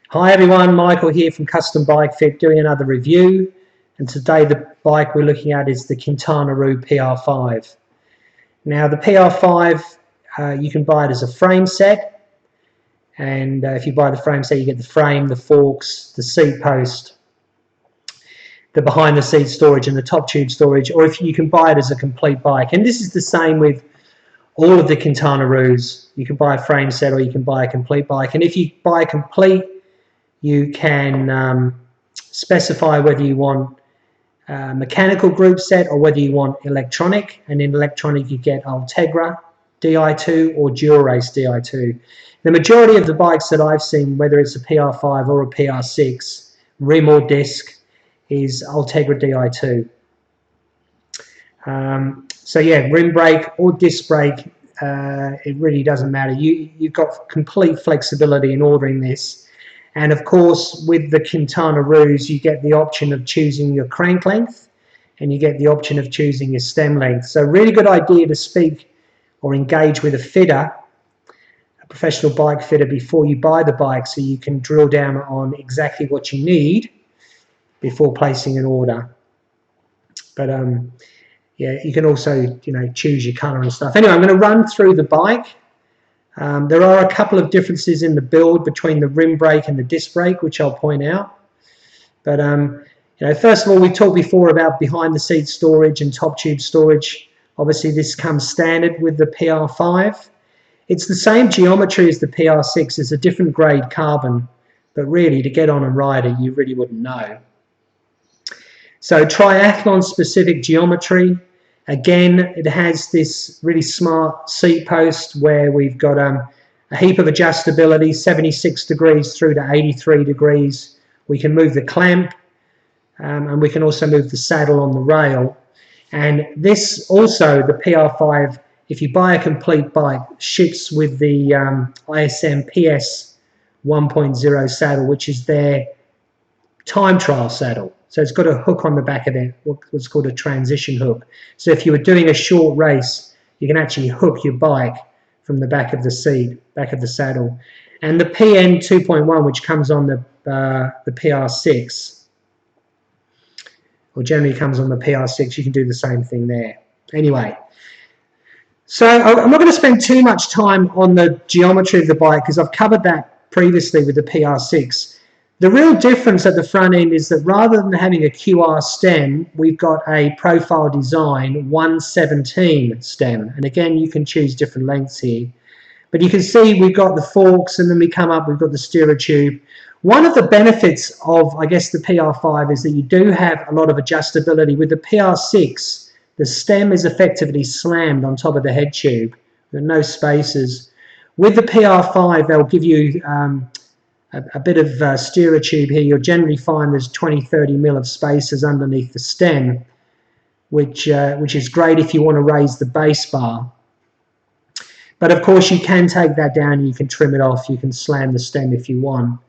Hi everyone, Michael here from Custom Bike Fit doing another review, and today the bike we're looking at is the Quintana Roo PRFive. Now the PRFive, you can buy it as a frame set, and if you buy the frame set you get the frame, the forks, the seat post, the behind the seat storage and the top tube storage, or if you can buy it as a complete bike. And this is the same with all of the Quintana Roos. You can buy a frame set or you can buy a complete bike, and if you buy a complete you can specify whether you want mechanical group set or whether you want electronic, and in electronic you get Ultegra Di2 or Dura-Race Di2. The majority of the bikes that I've seen, whether it's a PR5 or a PR6, rim or disc, is Ultegra Di2. So yeah, rim brake or disc brake, it really doesn't matter. You've got complete flexibility in ordering this. And of course, with the Quintana Roos, you get the option of choosing your crank length and you get the option of choosing your stem length. So really good idea to speak or engage with a fitter, a professional bike fitter, before you buy the bike, so you can drill down on exactly what you need before placing an order. But yeah, you can also, choose your color and stuff. Anyway, I'm going to run through the bike. There are a couple of differences in the build between the rim brake and the disc brake, which I'll point out. But first of all, we talked before about behind the seat storage and top tube storage. Obviously, this comes standard with the PR5. It's the same geometry as the PR6. It's a different grade carbon, but really, to get on and ride it, you really wouldn't know. So triathlon specific geometry. Again, it has this really smart seat post where we've got a heap of adjustability, 76 degrees through to 83 degrees. We can move the clamp and we can also move the saddle on the rail. And this also, the PR5, if you buy a complete bike, ships with the ISM PS 1.0 saddle, which is their time trial saddle. So it's got a hook on the back of it, what's called a transition hook. So if you were doing a short race, you can actually hook your bike from the back of the seat, back of the saddle. And the PN 2.1, which comes on the PR6, or generally comes on the PR6, you can do the same thing there. Anyway, so I'm not going to spend too much time on the geometry of the bike because I've covered that previously with the PR6. The real difference at the front end is that rather than having a QR stem, we've got a profile design 117 stem. And again, you can choose different lengths here. But you can see we've got the forks, and then we come up, we've got the steerer tube. One of the benefits of, I guess, the PR5 is that you do have a lot of adjustability. With the PR6, the stem is effectively slammed on top of the head tube. There are no spaces. With the PR5, they'll give you a bit of steerer tube here. You'll generally find there's 20-30 mil of spaces underneath the stem, which is great if you want to raise the base bar. But of course you can take that down and you can trim it off. You can slam the stem if you want.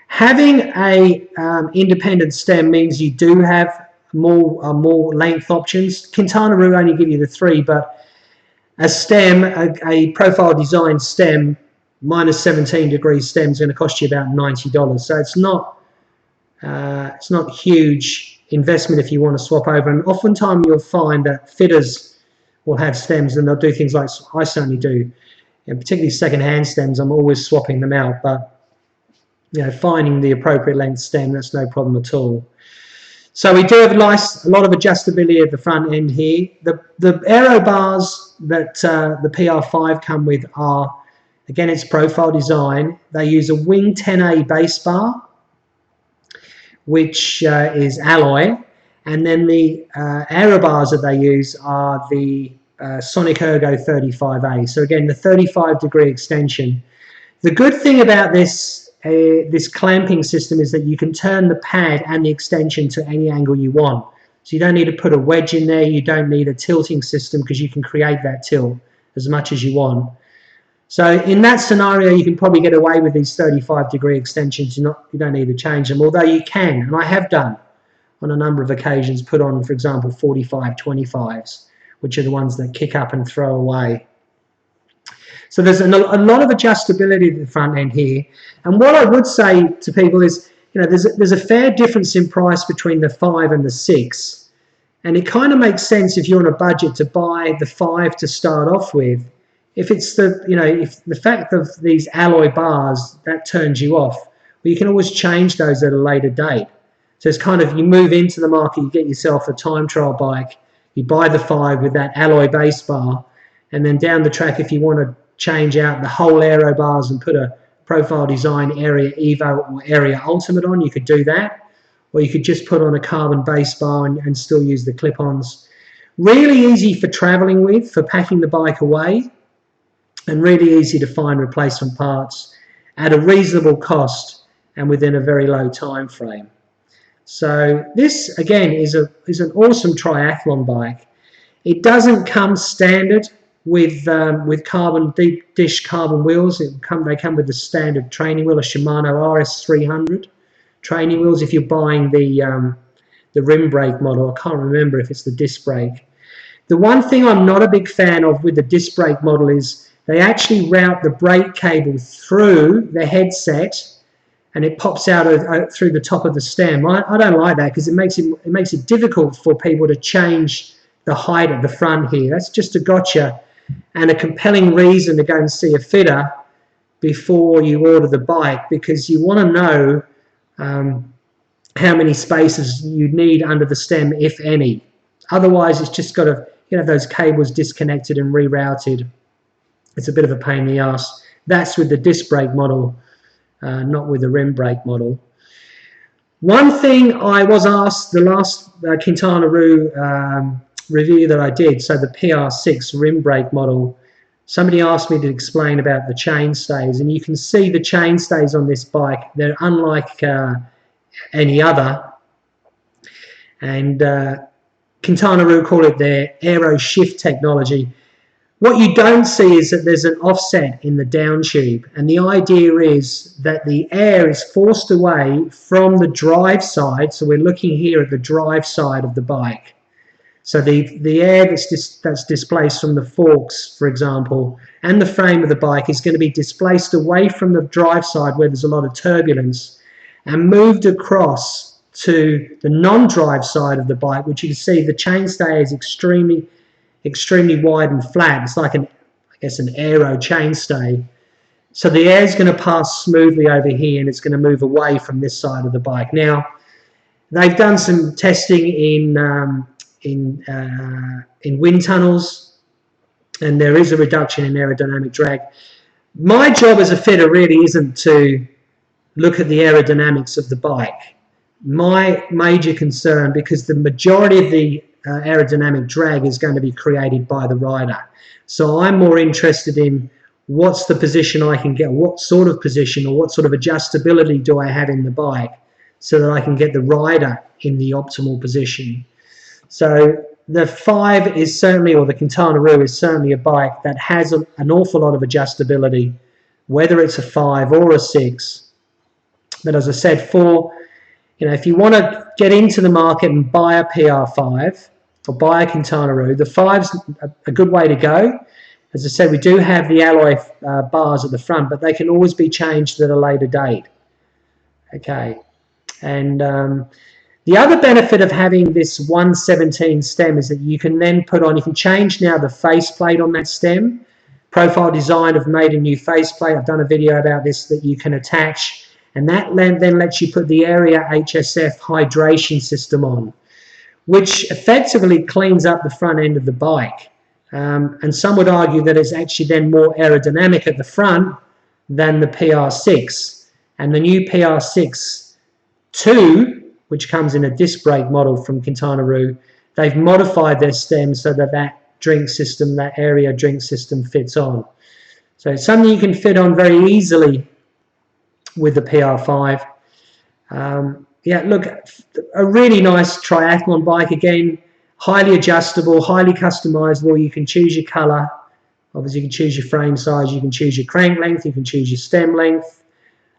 Having a independent stem means you do have more length options. Quintana Roo only give you the 3, but a stem, a profile design stem, minus 17 degrees stem is going to cost you about $90. So it's not huge investment if you want to swap over. And oftentimes you'll find that fitters will have stems and they'll do things like I certainly do, and particularly second-hand stems. I'm always swapping them out, but finding the appropriate length stem, that's no problem at all. So we do have a lot of adjustability at the front end here. The aero bars that the PR5 come with are, again, it's profile design. They use a Wing 10A base bar, which is alloy, and then the aero bars that they use are the Sonic Ergo 35A. So again, the 35-degree extension. The good thing about this clamping system is that you can turn the pad and the extension to any angle you want. So you don't need to put a wedge in there. You don't need a tilting system because you can create that tilt as much as you want. So in that scenario, you can probably get away with these 35-degree extensions. You don't need to change them, although you can, and I have done on a number of occasions, put on, for example, 45-25s, which are the ones that kick up and throw away. So there's a lot of adjustability at the front end here. And what I would say to people is, there's a fair difference in price between the 5 and the 6. And it kind of makes sense if you're on a budget to buy the 5 to start off with. If it's if the fact of these alloy bars, that turns you off, well, you can always change those at a later date. So it's kind of, you move into the market, you get yourself a time trial bike, you buy the 5 with that alloy base bar, and then down the track, if you want to change out the whole aero bars and put a Profile Design Area Evo or Area Ultimate on, you could do that. Or you could just put on a carbon base bar and still use the clip-ons. Really easy for traveling with, for packing the bike away, and really easy to find replacement parts at a reasonable cost and within a very low time frame. So this, again, is an awesome triathlon bike. It doesn't come standard with carbon deep dish carbon wheels. They come with the standard training wheel, a Shimano RS300 training wheels. If you're buying the rim brake model, I can't remember if it's the disc brake. The one thing I'm not a big fan of with the disc brake model is they actually route the brake cable through the headset, and it pops out through the top of the stem. I don't like that because it makes it difficult for people to change the height at the front here. That's just a gotcha and a compelling reason to go and see a fitter before you order the bike, because you want to know how many spaces you need under the stem, if any. Otherwise, it's just got to those cables disconnected and rerouted. It's a bit of a pain in the ass. That's with the disc brake model, not with the rim brake model. One thing I was asked the last Quintana Roo review that I did, so the PR6 rim brake model, somebody asked me to explain about the chain stays, and you can see the chain stays on this bike. They're unlike any other, and Quintana Roo call it their aero shift technology. What you don't see is that there's an offset in the down tube, and the idea is that the air is forced away from the drive side. So we're looking here at the drive side of the bike. So the air that's displaced from the forks, for example, and the frame of the bike is going to be displaced away from the drive side where there's a lot of turbulence and moved across to the non-drive side of the bike, which you can see the chainstay is extremely wide and flat. It's like an aero chainstay. So the air is going to pass smoothly over here, and it's going to move away from this side of the bike. Now, they've done some testing in wind tunnels, and there is a reduction in aerodynamic drag. My job as a fitter really isn't to look at the aerodynamics of the bike. My major concern, because the majority of the aerodynamic drag is going to be created by the rider. So I'm more interested in what's the position I can get, what sort of position or what sort of adjustability do I have in the bike so that I can get the rider in the optimal position. So the 5 is certainly, or the Quintana Roo is certainly a bike that has an awful lot of adjustability, whether it's a 5 or a 6. But as I said, if you want to get into the market and buy a PR5 or buy a Quintana Roo, the 5's a good way to go. As I said, we do have the alloy bars at the front, but they can always be changed at a later date. Okay, and the other benefit of having this 117 stem is that you can then you can change now the faceplate on that stem. Profile Design have made a new faceplate. I've done a video about this that you can attach, and that then lets you put the Area HSF hydration system on, which effectively cleans up the front end of the bike. And some would argue that it's actually then more aerodynamic at the front than the PR6. And the new PR6 2, which comes in a disc brake model from Quintana Roo, they've modified their stem so that drink system, that area drink system fits on. So it's something you can fit on very easily with the PR5. Yeah, look, a really nice triathlon bike. Again, highly adjustable, highly customizable. You can choose your color. Obviously, you can choose your frame size. You can choose your crank length. You can choose your stem length.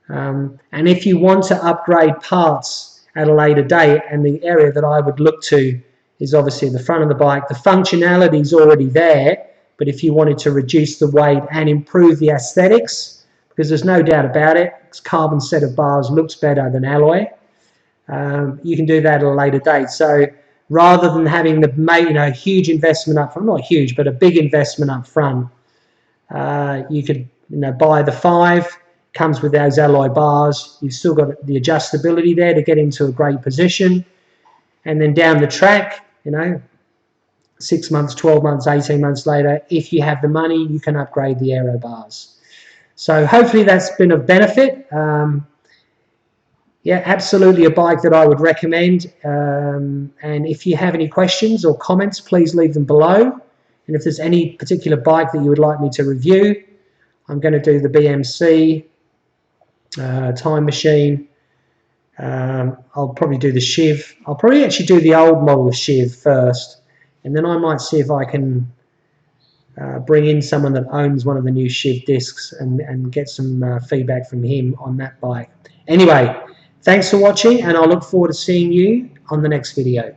And if you want to upgrade parts at a later date, and the area that I would look to is obviously the front of the bike. The functionality is already there But if you wanted to reduce the weight and improve the aesthetics, because there's no doubt about it, carbon set of bars looks better than alloy. You can do that at a later date. So rather than having the huge investment up front, not huge, but a big investment up front, you could buy the 5, comes with those alloy bars. You've still got the adjustability there to get into a great position, and then down the track, 6 months, 12 months, 18 months later, if you have the money, you can upgrade the aero bars. So hopefully that's been of benefit. Yeah, absolutely a bike that I would recommend. And if you have any questions or comments, please leave them below. And if there's any particular bike that you would like me to review, I'm going to do the BMC, Time Machine. I'll probably do the Shiv. I'll probably actually do the old model Shiv first, and then I might see if I can bring in someone that owns one of the new Shiv discs and get some feedback from him on that bike. Anyway, thanks for watching, and I look forward to seeing you on the next video.